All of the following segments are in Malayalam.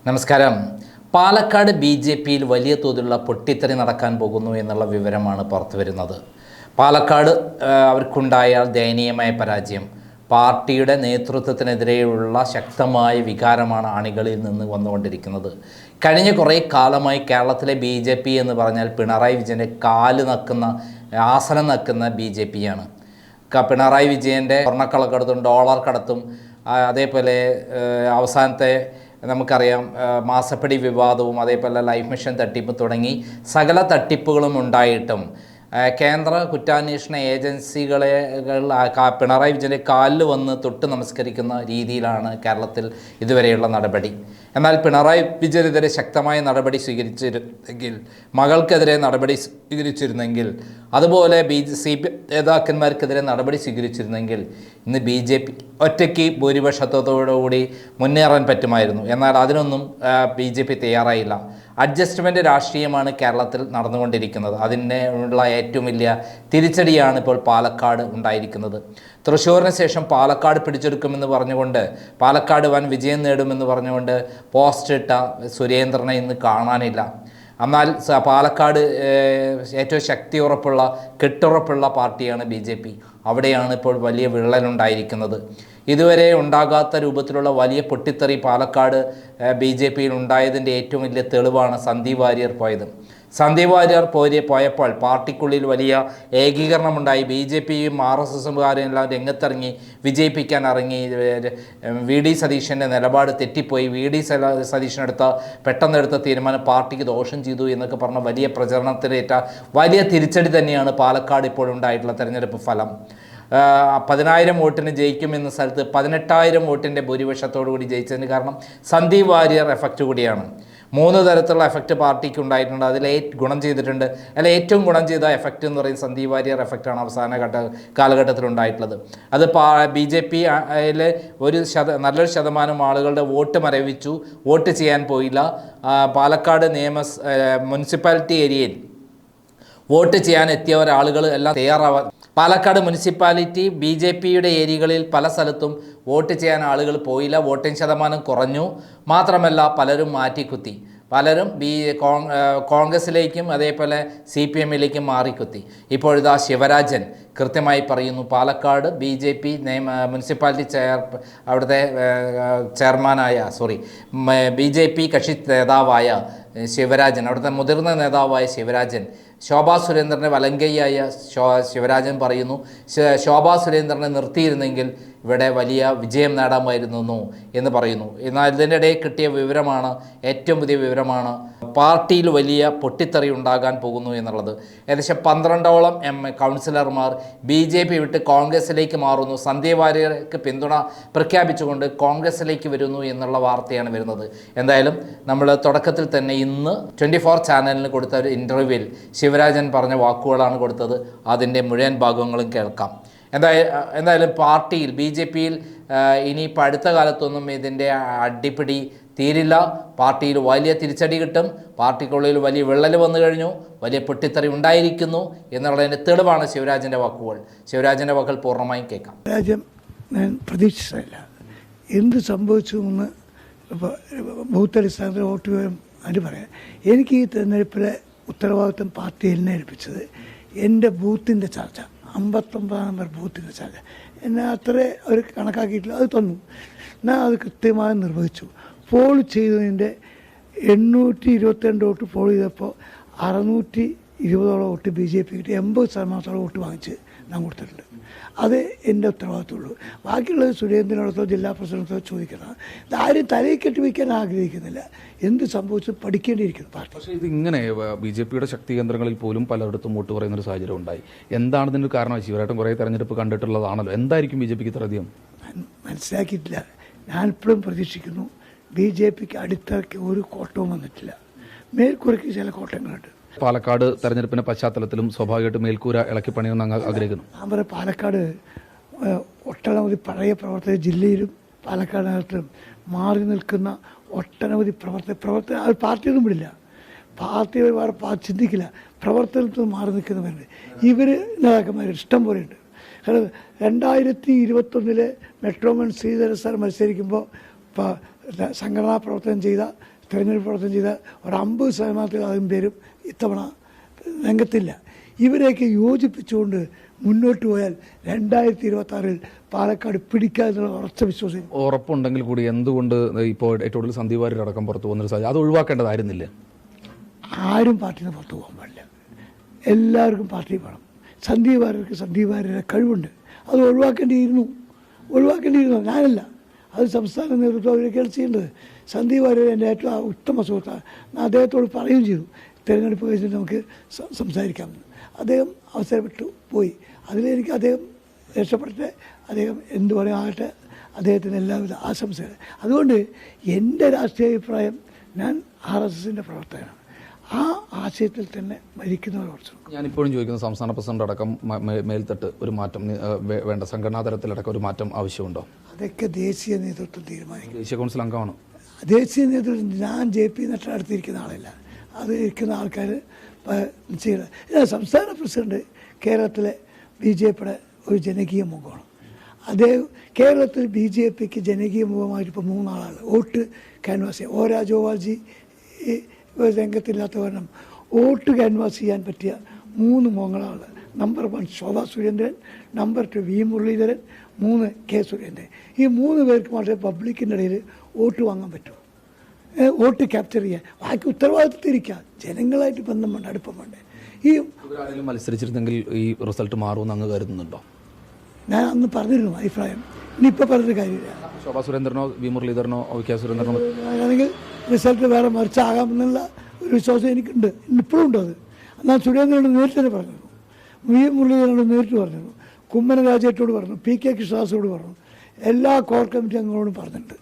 നമസ്കാരം. പാലക്കാട് ബി.ജെ.പിയിൽ വലിയ തോതിലുള്ള പൊട്ടിത്തെറി നടക്കാൻ പോകുന്നു എന്നുള്ള വിവരമാണ് പുറത്തുവരുന്നത്. പാലക്കാട് അവർക്കുണ്ടായ ദയനീയമായ പരാജയം പാർട്ടിയുടെ നേതൃത്വത്തിനെതിരെയുള്ള ശക്തമായ വികാരമാണ് അണികളിൽ നിന്ന് വന്നുകൊണ്ടിരിക്കുന്നത്. കഴിഞ്ഞ കുറേ കാലമായി കേരളത്തിലെ ബി.ജെ.പി എന്ന് പറഞ്ഞാൽ പിണറായി വിജയൻ്റെ ആസനം നക്കുന്ന ബി.ജെ.പിയാണ്. പിണറായി വിജയൻ്റെ സ്വർണ്ണക്കള്ളക്കടത്തും ഡോളർ കടത്തും അതേപോലെ അവസാനത്തെ നമുക്കറിയാം മാസപ്പടി വിവാദവും അതേപോലെ ലൈഫ് മിഷൻ തട്ടിപ്പ് തുടങ്ങി സകല തട്ടിപ്പുകളും ഉണ്ടായിട്ടും കേന്ദ്ര കുറ്റാന്വേഷണ ഏജൻസികളെ പിണറായി വിജയൻ്റെ കാലിൽ വന്ന് തൊട്ട് നമസ്കരിക്കുന്ന രീതിയിലാണ് കേരളത്തിൽ ഇതുവരെയുള്ള നടപടി. എന്നാൽ പിണറായി വിജയനെതിരെ ശക്തമായ നടപടി സ്വീകരിച്ചിരുന്നെങ്കിൽ, മകൾക്കെതിരെ നടപടി സ്വീകരിച്ചിരുന്നെങ്കിൽ, അതുപോലെ CPI നേതാക്കന്മാർക്കെതിരെ നടപടി സ്വീകരിച്ചിരുന്നെങ്കിൽ ഇന്ന് ബി.ജെ.പി ഒറ്റയ്ക്ക് ഭൂരിപക്ഷത്തോടുകൂടി മുന്നേറാൻ പറ്റുമായിരുന്നു. എന്നാൽ അതിനൊന്നും ബി.ജെ.പി തയ്യാറായില്ല. അഡ്ജസ്റ്റ്മെൻറ്റ് രാഷ്ട്രീയമാണ് കേരളത്തിൽ നടന്നുകൊണ്ടിരിക്കുന്നത്. അതിനുള്ള ഏറ്റവും വലിയ തിരിച്ചടിയാണ് ഇപ്പോൾ പാലക്കാട് ഉണ്ടായിരിക്കുന്നത്. തൃശ്ശൂരിന് ശേഷം പാലക്കാട് പിടിച്ചെടുക്കുമെന്ന് പറഞ്ഞുകൊണ്ട്, പാലക്കാട് വൻ വിജയം നേടുമെന്ന് പറഞ്ഞുകൊണ്ട് പോസ്റ്റ് ഇട്ട സുരേന്ദ്രനെ ഇന്ന് കാണാനില്ല. എന്നാൽ പാലക്കാട് ഏറ്റവും ശക്തിയുറപ്പുള്ള കെട്ടുറപ്പുള്ള പാർട്ടിയാണ് ബി.ജെ.പി. അവിടെയാണ് ഇപ്പോൾ വലിയ വിള്ളലുണ്ടായിരിക്കുന്നത്. ഇതുവരെ ഉണ്ടാകാത്ത രൂപത്തിലുള്ള വലിയ പൊട്ടിത്തെറി പാലക്കാട് ബി.ജെ.പിയിൽ ഉണ്ടായതിൻ്റെ ഏറ്റവും വലിയ തെളിവാണ് സന്ദീപ് വാര്യർ പോയത്. സന്ദീപ് വാര്യർ പോയപ്പോൾ പാർട്ടിക്കുള്ളിൽ വലിയ ഏകീകരണമുണ്ടായി. ബി.ജെ.പിയും RSSകാരും എല്ലാം രംഗത്തിറങ്ങി വിജയിപ്പിക്കാൻ ഇറങ്ങി. VD സതീശൻ്റെ നിലപാട് തെറ്റിപ്പോയി, VD പെട്ടെന്നെടുത്ത തീരുമാനം പാർട്ടിക്ക് ദോഷം ചെയ്തു എന്നൊക്കെ പറഞ്ഞ വലിയ പ്രചരണത്തിലേറ്റ വലിയ തിരിച്ചടി തന്നെയാണ് പാലക്കാട് ഇപ്പോൾ ഉണ്ടായിട്ടുള്ള തെരഞ്ഞെടുപ്പ് ഫലം. 10,000 വോട്ടിന് ജയിക്കുമെന്ന സ്ഥലത്ത് 18,000 വോട്ടിൻ്റെ ഭൂരിപക്ഷത്തോടു കൂടി ജയിച്ചതിന് കാരണം സന്ദീപ് വാര്യർ എഫക്റ്റ് കൂടിയാണ്. 3 തരത്തിലുള്ള എഫക്റ്റ് പാർട്ടിക്ക് ഉണ്ടായിട്ടുണ്ട്. അതിൽ ഏറ്റവും ഗുണം ചെയ്ത എഫക്റ്റ് എന്ന് പറയുന്നത് സന്ദീപ് വാര്യർ എഫക്റ്റാണ് അവസാന കാലഘട്ടത്തിൽ ഉണ്ടായിട്ടുള്ളത്. അത് ബി.ജെ.പിയിൽ നല്ലൊരു ശതമാനം ആളുകളുടെ വോട്ട് മരവിച്ചു, വോട്ട് ചെയ്യാൻ പോയില്ല. പാലക്കാട് മുനിസിപ്പാലിറ്റി ഏരിയയിൽ വോട്ട് ചെയ്യാൻ എത്തിയ ആളുകൾ എല്ലാം തയ്യാറാവാൻ പാലക്കാട് മുനിസിപ്പാലിറ്റി ബി.ജെ.പിയുടെ ഏരിയകളിൽ പല സ്ഥലത്തും വോട്ട് ചെയ്യാൻ ആളുകൾ പോയില്ല. വോട്ടിംഗ് ശതമാനം കുറഞ്ഞു. മാത്രമല്ല പലരും മാറ്റിക്കുത്തി. പലരും കോൺഗ്രസിലേക്കും അതേപോലെ CPMലേക്കും മാറിക്കുത്തി. ഇപ്പോഴിതാ ശിവരാജൻ കൃത്യമായി പറയുന്നു, പാലക്കാട് ബി.ജെ.പി മുനിസിപ്പാലിറ്റി അവിടുത്തെ ബി.ജെ.പി കക്ഷി നേതാവായ ശിവരാജൻ, അവിടുത്തെ മുതിർന്ന നേതാവായ ശിവരാജൻ, ശോഭാ സുരേന്ദ്രൻ്റെ വലങ്കയ്യായ ശിവരാജൻ പറയുന്നു, ശോഭാ സുരേന്ദ്രനെ നിർത്തിയിരുന്നെങ്കിൽ ഇവിടെ വലിയ വിജയം നേടാമായിരുന്നു എന്ന് പറയുന്നു. എന്നാൽ ഇതിൻ്റെ ഇടയിൽ കിട്ടിയ വിവരമാണ്, ഏറ്റവും പുതിയ വിവരമാണ്, പാർട്ടിയിൽ വലിയ പൊട്ടിത്തെറി ഉണ്ടാകാൻ പോകുന്നു എന്നുള്ളത്. ഏകദേശം 12ഓളം കൗൺസിലർമാർ ബി.ജെ.പി വിട്ട് കോൺഗ്രസിലേക്ക് മാറുന്നു. സന്ദീപ് വാര്യർക്ക് പിന്തുണ പ്രഖ്യാപിച്ചുകൊണ്ട് കോൺഗ്രസിലേക്ക് വരുന്നു എന്നുള്ള വാർത്തയാണ് വരുന്നത്. എന്തായാലും നമ്മൾ തുടക്കത്തിൽ തന്നെ ഇന്ന് 24 ചാനലിന് കൊടുത്ത ഒരു ഇൻ്റർവ്യൂവിൽ ശിവരാജൻ പറഞ്ഞ വാക്കുകളാണ് കൊടുത്തത്. അതിൻ്റെ മുഴുവൻ ഭാഗങ്ങളും കേൾക്കാം. എന്തായാലും പാർട്ടിയിൽ ബി.ജെ.പിയിൽ ഇനിയിപ്പോൾ അടുത്ത കാലത്തൊന്നും ഇതിൻ്റെ അടിപിടി തീരില്ല. പാർട്ടിയിൽ വലിയ തിരിച്ചടി കിട്ടും. പാർട്ടിക്കുള്ളിൽ വലിയ വിള്ളൽ വന്നു കഴിഞ്ഞു, വലിയ പൊട്ടിത്തെറി ഉണ്ടായിരിക്കുന്നു എന്നുള്ളതിൻ്റെ തെളിവാണ് ശിവരാജൻ്റെ വാക്കുകൾ. ശിവരാജൻ്റെ വാക്കുകൾ പൂർണ്ണമായും കേൾക്കാം. രാജ്യം ഞാൻ പ്രതീക്ഷിച്ചില്ല. എന്ത് സംഭവിച്ചു എന്ന് ബൂത്തടിസ്ഥാനത്തിൽ വോട്ട് വിവരം അതിന് പറയാം. എനിക്ക് ഈ തെരഞ്ഞെടുപ്പിലെ ഉത്തരവാദിത്വം പാർട്ടി എന്നെ ഏൽപ്പിച്ചത് എൻ്റെ ബൂത്തിൻ്റെ ചർച്ച, 59 നമ്പർ ബൂത്തിൻ്റെ ചർച്ച എന്നെ അത്ര അവർ കണക്കാക്കിയിട്ടില്ല. അത് തന്നു, ഞാൻ അത് കൃത്യമായി നിർവഹിച്ചു. പോൾ ചെയ്തതിൻ്റെ 822 വോട്ട് പോൾ ചെയ്തപ്പോൾ 620 വോട്ട് ബി.ജെ.പി കിട്ടി. 80% വോട്ട് വാങ്ങിച്ച് ഞാൻ കൊടുത്തിട്ടുണ്ട്. അത് എൻ്റെ ഉത്തരവാദിത്തമുള്ളൂ. ബാക്കിയുള്ളത് സുരേന്ദ്രനോടത്തോ ജില്ലാ പ്രസിഡന്റോ ചോദിക്കണം. ഇതാരും തലയിൽ കെട്ടി വയ്ക്കാൻ ആഗ്രഹിക്കുന്നില്ല. എന്ത് സംഭവിച്ചു പഠിക്കേണ്ടിയിരിക്കുന്നു പാർട്ടി. പക്ഷേ ഇതിങ്ങനെ ബി.ജെ.പിയുടെ ശക്തി കേന്ദ്രങ്ങളിൽ പോലും പലയിടത്തും വോട്ട് പറയുന്നൊരു സാഹചര്യം ഉണ്ടായി. എന്താണ് ഇതിൻ്റെ കാരണം? ശിവരാട്ടൻ കുറേ തെരഞ്ഞെടുപ്പ് കണ്ടിട്ടുള്ളതാണല്ലോ. എന്തായിരിക്കും ബി.ജെ.പിക്ക് ഇത്രയധികം? മനസ്സിലാക്കിയിട്ടില്ല. ഞാനിപ്പോഴും പ്രതീക്ഷിക്കുന്നു ബി.ജെ.പിക്ക് അടിത്തറയ്ക്ക് ഒരു കോട്ടവും വന്നിട്ടില്ല. മേൽക്കൂരയ്ക്ക് ചില കോട്ടങ്ങളുണ്ട്. പാലക്കാട് തെരഞ്ഞെടുപ്പിന്റെ പശ്ചാത്തലത്തിലും സ്വാഭാവികമായിട്ട് മേൽക്കൂര ഇളക്കി പണിയെന്ന് അങ്ങ് ആഗ്രഹിക്കുന്നു. ഞാൻ പറയാം, പാലക്കാട് ഒട്ടനവധി പഴയ പ്രവർത്തകർ ജില്ലയിലും പാലക്കാടിനകത്തും മാറി നിൽക്കുന്ന ഒട്ടനവധി പ്രവർത്തകർ അത് പാർട്ടിയൊന്നും വിടില്ല. പാർട്ടി വേറെ ചിന്തിക്കില്ല. പ്രവർത്തനത്തിൽ മാറി നിൽക്കുന്നവരുണ്ട്. ഇവർ നേതാക്കന്മാർ ഇഷ്ടം പോലെയുണ്ട്. കാരണം 2021 മെട്രോമൻ ശ്രീധരൻ സാർ മത്സരിക്കുമ്പോൾ സംഘടനാ പ്രവർത്തനം ചെയ്ത തെരഞ്ഞെടുപ്പ് പ്രവർത്തനം ചെയ്ത ഒരു 50% പേരും ഇത്തവണ രംഗത്തില്ല. ഇവരെയൊക്കെ യോജിപ്പിച്ചുകൊണ്ട് മുന്നോട്ട് പോയാൽ 2026 പാലക്കാട് പിടിക്കാനുള്ള ഉറച്ച വിശ്വാസം ഉറപ്പുണ്ടെങ്കിൽ കൂടി എന്തുകൊണ്ട് ഇപ്പോൾ ഏറ്റവും കൂടുതൽ സന്ദീപ് വാര്യർ അടക്കം പുറത്തു പോകുന്നൊരു സാഹചര്യം അത് ഒഴിവാക്കേണ്ടതായിരുന്നില്ല? ആരും പാർട്ടിയിൽ നിന്ന് പുറത്തു പോകാൻ പാടില്ല. എല്ലാവർക്കും പാർട്ടി വേണം. സന്ദീപ് വാര്യരുടെ കഴിവുണ്ട്, അത് ഒഴിവാക്കേണ്ടിയിരുന്നു. ഞാനല്ല, അത് സംസ്ഥാന നേതൃത്വം അവരൊക്കെയാണ് ചെയ്യേണ്ടത്. സന്ദീപ് വാര്യർ എൻ്റെ ഏറ്റവും ഉത്തമ സുഹൃത്താണ്. ഞാൻ അദ്ദേഹത്തോട് പറയുകയും ചെയ്തു, തിരഞ്ഞെടുപ്പ് കഴിഞ്ഞിട്ട് നമുക്ക് സംസാരിക്കാമെന്ന്. അദ്ദേഹം അവസരപ്പെട്ടു പോയി. അതിലെനിക്ക് അദ്ദേഹം രക്ഷപ്പെടട്ടെ, അദ്ദേഹം എന്ത് പറയുകയാകട്ടെ, അദ്ദേഹത്തിന് എല്ലാവിധ ആശംസകൾ. അതുകൊണ്ട് എൻ്റെ രാഷ്ട്രീയ അഭിപ്രായം, ഞാൻ RSSൻ്റെ പ്രവർത്തകനാണ്. ആ ആശയത്തിൽ തന്നെ മരിക്കുന്നവർ കുറച്ചു. ഞാനിപ്പോഴും ചോദിക്കുന്നത്, സംസ്ഥാന പ്രസിഡന്റ് അടക്കം മേൽത്തട്ട് ഒരു മാറ്റം വേണ്ട, സംഘടനാ തലത്തിലടക്കം ഒരു മാറ്റം ആവശ്യമുണ്ടോ? അതൊക്കെ ദേശീയ നേതൃത്വം തീരുമാനിക്കും. ദേശീയ കൗൺസിൽ അംഗമാണ് ദേശീയ നേതൃത്വം. ഞാൻ JP നട്ട അടുത്തിരിക്കുന്ന ആളല്ല, അത് ഇരിക്കുന്ന ആൾക്കാർ ചെയ്യണം. സംസ്ഥാന പ്രസിഡന്റ് കേരളത്തിലെ BJPയുടെ ഒരു ജനകീയ മുഖമാണ്. അദ്ദേഹം കേരളത്തിൽ BJPക്ക് ജനകീയ മുഖമായിട്ട് ഇപ്പോൾ 3 ആളാണ് വോട്ട് ക്യാൻവാസ് ചെയ്യാൻ. രാജഗോപാൽജി രംഗത്തില്ലാത്ത കാരണം വോട്ട് ക്യാൻവാസ് ചെയ്യാൻ പറ്റിയ 3 മുഖങ്ങളാണ്. Number 1 Shobha Surendran, number 2 V Muraleedharan, 3 K Surendran. ഈ 3 പേർക്ക് മാത്രമേ പബ്ലിക്കിൻ്റെ ഇടയിൽ വോട്ട് വാങ്ങാൻ പറ്റൂ, വോട്ട് ക്യാപ്ചർ ചെയ്യാൻ. ബാക്കി ഉത്തരവാദിത്തത്തിരിക്കുക, ജനങ്ങളായിട്ട് ബന്ധം വേണ്ട, അടുപ്പം വേണ്ടേ. ഈ മത്സരിച്ചിരുന്നെങ്കിൽ ഈ റിസൾട്ട് മാറുമെന്ന് അങ്ങ് കരുതുന്നുണ്ടോ? ഞാൻ അന്ന് പറഞ്ഞിരുന്നു അഭിപ്രായം. ഇനിയിപ്പോൾ പറഞ്ഞൊരു കാര്യമില്ല. ശോഭാ സുരേന്ദ്രനോ V മുരളീധരനോ K സുരേന്ദ്രനോ ആണെങ്കിൽ റിസൾട്ട് വേറെ മറിച്ചാകാമെന്നുള്ള ഒരു വിശ്വാസം എനിക്കുണ്ട്, ഇപ്പോഴും ഉണ്ട്. അത് എന്നാൽ സുരേന്ദ്രനോട് നേരിട്ട് തന്നെ പറഞ്ഞിരുന്നു, V മുരളീധരനോട് നേരിട്ട് പറഞ്ഞിരുന്നു, കുമ്മന രാജേട്ടോട് പറഞ്ഞു, PK കൃഷ്ണദാസോട് പറഞ്ഞു, എല്ലാ കോർ കമ്മിറ്റി അംഗങ്ങളോടും പറഞ്ഞിട്ടുണ്ട്.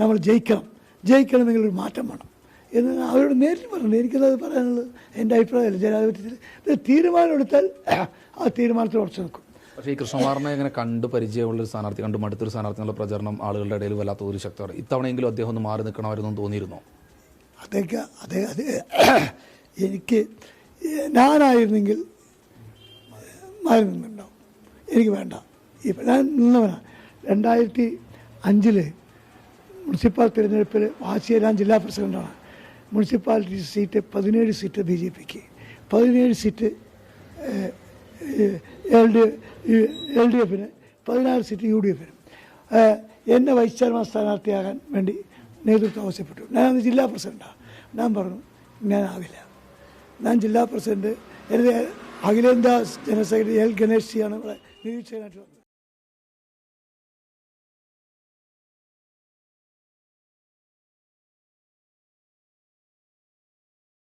നമ്മൾ ജയിക്കണമെങ്കിൽ ഒരു മാറ്റം വേണം എന്ന് അവരോട് നേരിട്ട് പറഞ്ഞു. എനിക്കത് പറയാനുള്ളത് എൻ്റെ അഭിപ്രായമല്ല. ജനാധിപത്യത്തിൽ തീരുമാനം എടുത്താൽ ആ തീരുമാനത്തിൽ ഉറച്ചു നിൽക്കും. പക്ഷേ ഈ കൃഷ്ണകുമാറിനെ ഇങ്ങനെ കണ്ട് പരിചയമുള്ളൊരു സ്ഥാനാർത്ഥി, കണ്ട് മടുത്തൊരു സ്ഥാനാർത്ഥിയുള്ള പ്രചരണം ആളുകളുടെ ഇടയിൽ വല്ലാത്ത ഒരു ശക്തമാണ്. ഇത്തവണയെങ്കിലും അദ്ദേഹം ഒന്ന് മാറി നിൽക്കണമായിരുന്നു തോന്നിയിരുന്നോ? എനിക്ക് ഞാനായിരുന്നെങ്കിൽ മാറി നിന്നുണ്ടാവും. എനിക്ക് വേണ്ട. ഇപ്പം ഞാൻ നിന്നവനാണ്. 2005 മുനിസിപ്പൽ തിരഞ്ഞെടുപ്പിൽ വാശിയേരാൻ ജില്ലാ പ്രസിഡൻ്റാണ്. മുനിസിപ്പാലിറ്റി സീറ്റ് 17 സീറ്റ് BJPക്ക്, 17 സീറ്റ് LDFന്, 16 സീറ്റ് UDFന്. എന്നെ വൈസ് ചെയർമാൻ സ്ഥാനാർത്ഥിയാകാൻ വേണ്ടി നേതൃത്വം ആവശ്യപ്പെട്ടു. ഞാനന്ന് ജില്ലാ പ്രസിഡൻ്റാണ്. ഞാൻ പറഞ്ഞു, ഞാനാവില്ല. ഞാൻ ജില്ലാ പ്രസിഡന്റ്, എൻ്റെ അഖിലേന്ത്യാ ജനറൽ സെക്രട്ടറി L. ഗണേഷ് സിയാണ് ഇവിടെ നിരീക്ഷകനായിട്ട് വന്നത്.